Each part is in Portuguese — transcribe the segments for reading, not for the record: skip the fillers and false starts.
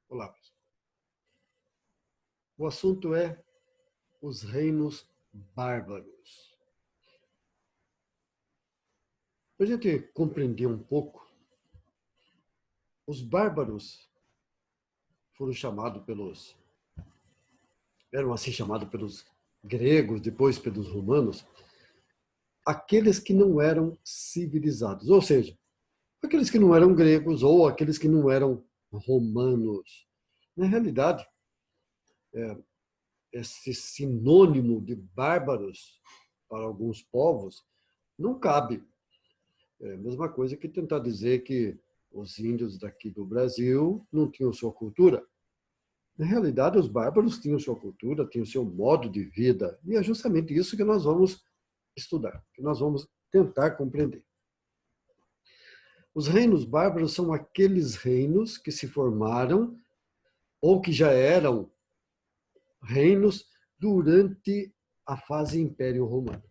Olá, pessoal. O assunto é os reinos bárbaros. Para a gente compreender um pouco, os bárbaros eram assim chamados pelos gregos, depois pelos romanos, aqueles que não eram civilizados, ou seja, aqueles que não eram gregos ou aqueles que não eram romanos. Na realidade, esse sinônimo de bárbaros para alguns povos não cabe. É a mesma coisa que tentar dizer que os índios daqui do Brasil não tinham sua cultura. Na realidade, os bárbaros tinham sua cultura, tinham seu modo de vida, e é justamente isso que nós vamos estudar, que nós vamos tentar compreender. Os reinos bárbaros são aqueles reinos que se formaram ou que já eram reinos durante a fase Império Romano.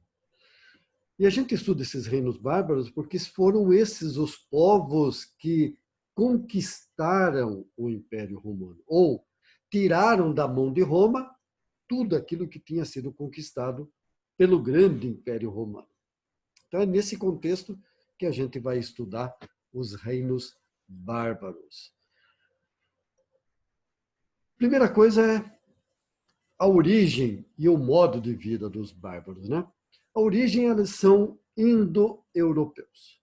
E a gente estuda esses reinos bárbaros porque foram esses os povos que conquistaram o Império Romano, ou tiraram da mão de Roma tudo aquilo que tinha sido conquistado pelo grande Império Romano. Então é nesse contexto que a gente vai estudar os reinos bárbaros. Primeira coisa é a origem e o modo de vida dos bárbaros, né? A origem, eles são indo-europeus,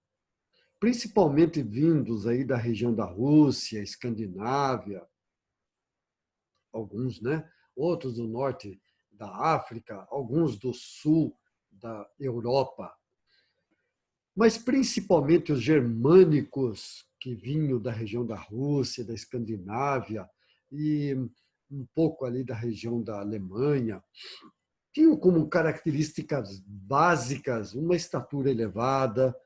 principalmente vindos aí da região da Rússia, Escandinávia, alguns, né? Outros do norte da África, alguns do sul da Europa. Mas principalmente os germânicos que vinham da região da Rússia, da Escandinávia e um pouco ali da região da Alemanha, tinham como características básicas uma estatura elevada,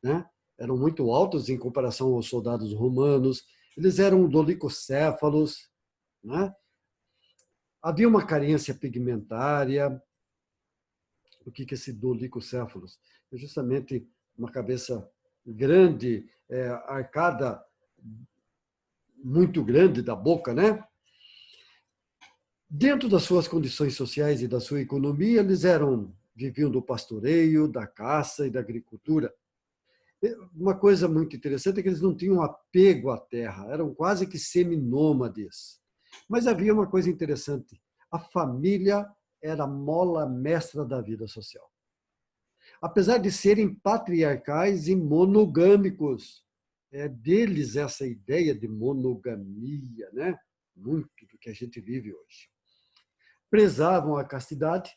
né? Eram muito altos em comparação aos soldados romanos, eles eram dolicocéfalos, né? Havia uma carência pigmentária. O que é esse dolicocéfalos? É justamente uma cabeça grande, arcada, muito grande da boca, né? Dentro das suas condições sociais e da sua economia, eles viviam do pastoreio, da caça e da agricultura. Uma coisa muito interessante é que eles não tinham apego à terra, eram quase que seminômades. Mas havia uma coisa interessante: a família era a mola mestra da vida social. Apesar de serem patriarcais e monogâmicos, é deles essa ideia de monogamia, né? Muito do que a gente vive hoje. Prezavam a castidade.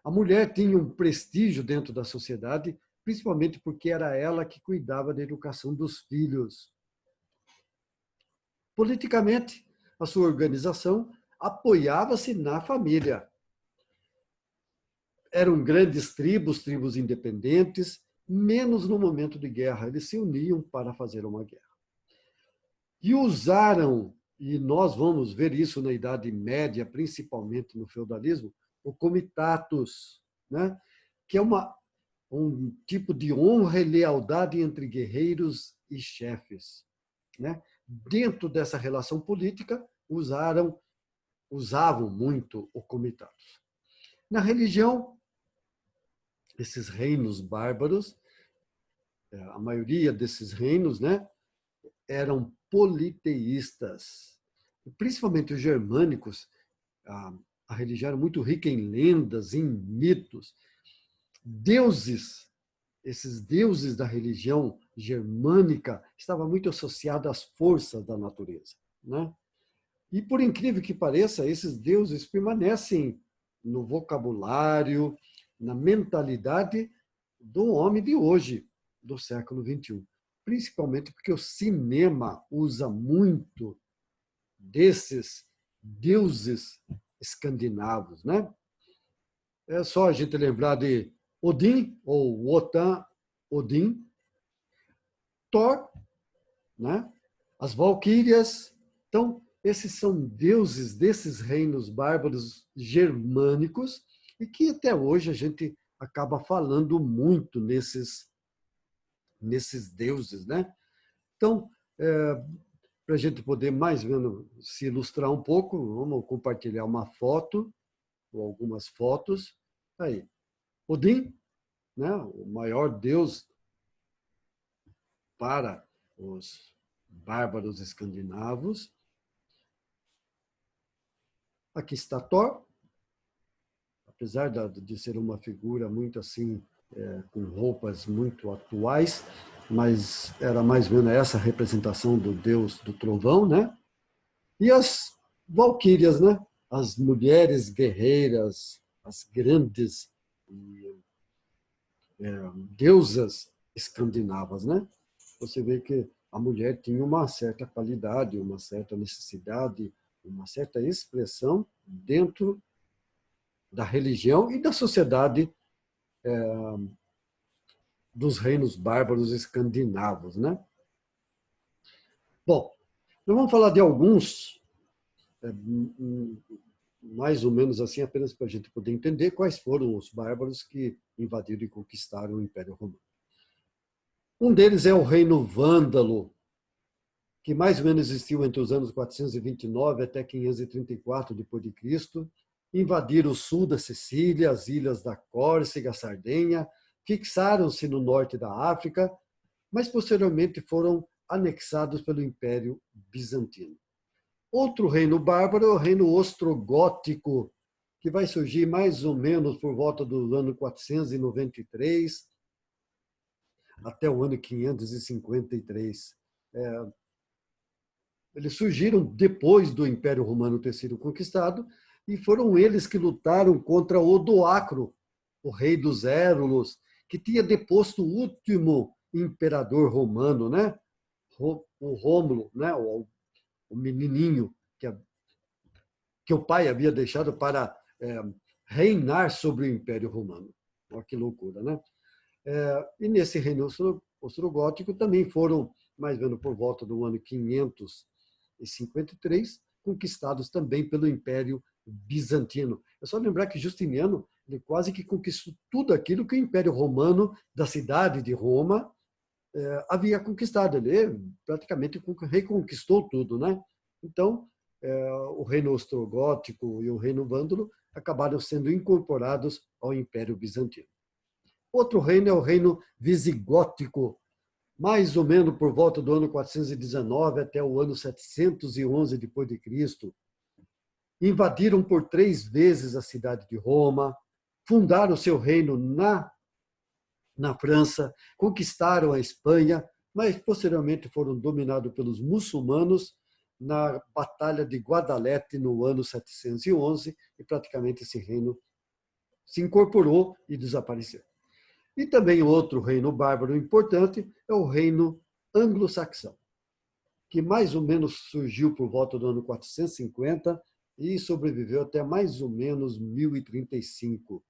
A mulher tinha um prestígio dentro da sociedade, principalmente porque era ela que cuidava da educação dos filhos. Politicamente, a sua organização apoiava-se na família. Eram grandes tribos independentes, menos no momento de guerra. Eles se uniam para fazer uma guerra. E usaram, e nós vamos ver isso na Idade Média, principalmente no feudalismo, o comitatus, né? Que é um tipo de honra e lealdade entre guerreiros e chefes, né? Dentro dessa relação política, usavam muito o comitatus. Na religião, esses reinos bárbaros, a maioria desses reinos, né, eram politeístas. Principalmente os germânicos, a religião era muito rica em lendas, em mitos. Deuses, esses deuses da religião germânica, estavam muito associados às forças da natureza, né? E, por incrível que pareça, esses deuses permanecem no vocabulário, na mentalidade do homem de hoje, do século XXI. Principalmente porque o cinema usa muito desses deuses escandinavos, né? É só a gente lembrar de Odin, ou Wotan Odin, Thor, né? As Valquírias. Então, esses são deuses desses reinos bárbaros germânicos e que até hoje a gente acaba falando muito nesses deuses, né? Então, para a gente poder mais ou menos se ilustrar um pouco, vamos compartilhar uma foto, ou algumas fotos. Aí, Odin, né, o maior deus para os bárbaros escandinavos. Aqui está Thor, apesar de ser uma figura muito assim, com roupas muito atuais, mas era mais ou menos essa representação do deus do trovão, né? E as valquírias, né? As mulheres guerreiras, as grandes deusas escandinavas, né? Você vê que a mulher tinha uma certa qualidade, uma certa necessidade, uma certa expressão dentro da religião e da sociedade dos reinos bárbaros escandinavos, né? Bom, nós vamos falar de alguns, mais ou menos assim, apenas para a gente poder entender quais foram os bárbaros que invadiram e conquistaram o Império Romano. Um deles é o reino vândalo, que mais ou menos existiu entre os anos 429 até 534 depois de Cristo. Invadiram o sul da Sicília, as ilhas da Córcega, Sardenha, fixaram-se no norte da África, mas posteriormente foram anexados pelo Império Bizantino. Outro reino bárbaro é o reino ostrogótico, que vai surgir mais ou menos por volta do ano 493 até o ano 553. Eles surgiram depois do Império Romano ter sido conquistado e foram eles que lutaram contra Odoacro, o rei dos Érulos, que tinha deposto o último imperador romano, né? O Rômulo, né? O menininho que o pai havia deixado para reinar sobre o Império Romano. Olha que loucura, né? E nesse reino ostrogótico também foram, mais ou menos por volta do ano 553, conquistados também pelo Império Bizantino. É só lembrar que Justiniano ele quase que conquistou tudo aquilo que o Império Romano da cidade de Roma havia conquistado. Ele praticamente reconquistou tudo, né? Então, o reino ostrogótico e o reino vândalo acabaram sendo incorporados ao Império Bizantino. Outro reino é o reino visigótico, mais ou menos por volta do ano 419 até o ano 711 depois de Cristo. Invadiram por 3 vezes a cidade de Roma, fundaram seu reino na França, conquistaram a Espanha, mas posteriormente foram dominados pelos muçulmanos na Batalha de Guadalete no ano 711 e praticamente esse reino se incorporou e desapareceu. E também outro reino bárbaro importante é o reino anglo-saxão, que mais ou menos surgiu por volta do ano 450 e sobreviveu até mais ou menos 1035.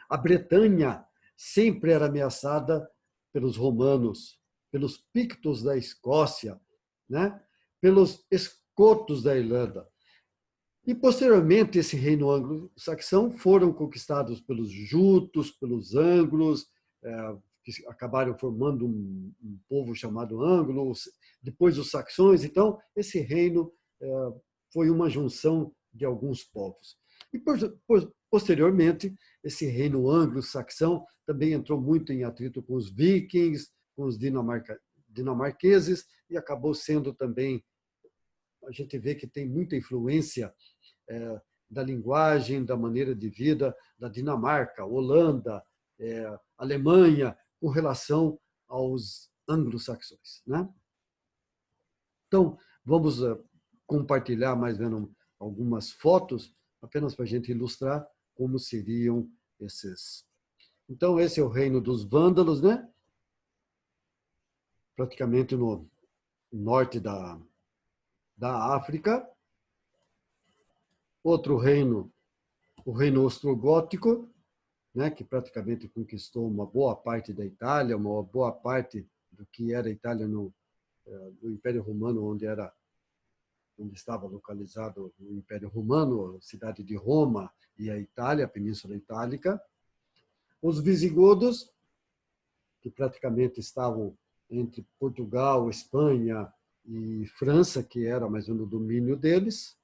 A Bretanha sempre era ameaçada pelos romanos, pelos pictos da Escócia, né? Pelos escotos da Irlanda. E, posteriormente, esse reino anglo-saxão foram conquistados pelos jutos, pelos anglos, que acabaram formando um povo chamado anglos, depois os saxões. Então, esse reino foi uma junção de alguns povos. E, posteriormente, esse reino anglo-saxão também entrou muito em atrito com os vikings, com os dinamarqueses, e acabou sendo também, a gente vê que tem muita influência da linguagem, da maneira de vida da Dinamarca, Holanda, Alemanha, com relação aos anglo-saxões, né? Então, vamos compartilhar mais ou menos algumas fotos, apenas para a gente ilustrar como seriam esses. Então, esse é o reino dos vândalos, né? Praticamente no norte da África. Outro reino, o reino ostrogótico, né, que praticamente conquistou uma boa parte da Itália, uma boa parte do que era a Itália no Império Romano, onde estava localizado o Império Romano, a cidade de Roma e a Itália, a Península Itálica. Os visigodos, que praticamente estavam entre Portugal, Espanha e França, que era mais ou menos o domínio deles.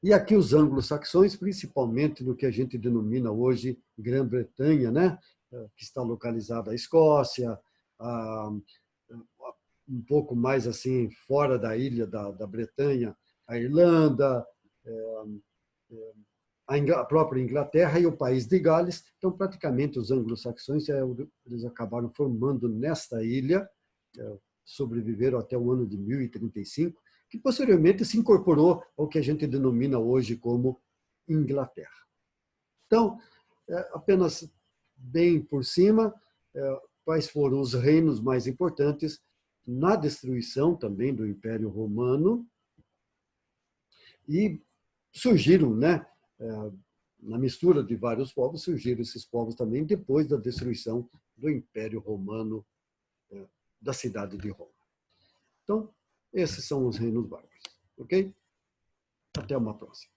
E aqui os anglo-saxões, principalmente no que a gente denomina hoje Grã-Bretanha, né? Que está localizada a Escócia, um pouco mais assim fora da ilha da Bretanha, a Irlanda, a própria Inglaterra e o país de Gales. Então, praticamente, os anglo-saxões eles acabaram formando nesta ilha, sobreviveram até o ano de 1035, que posteriormente se incorporou ao que a gente denomina hoje como Inglaterra. Então, apenas bem por cima, quais foram os reinos mais importantes na destruição também do Império Romano, e surgiram, né, na mistura de vários povos, surgiram esses povos também depois da destruição do Império Romano da cidade de Roma. Então, esses são os reinos bárbaros, ok? Até uma próxima.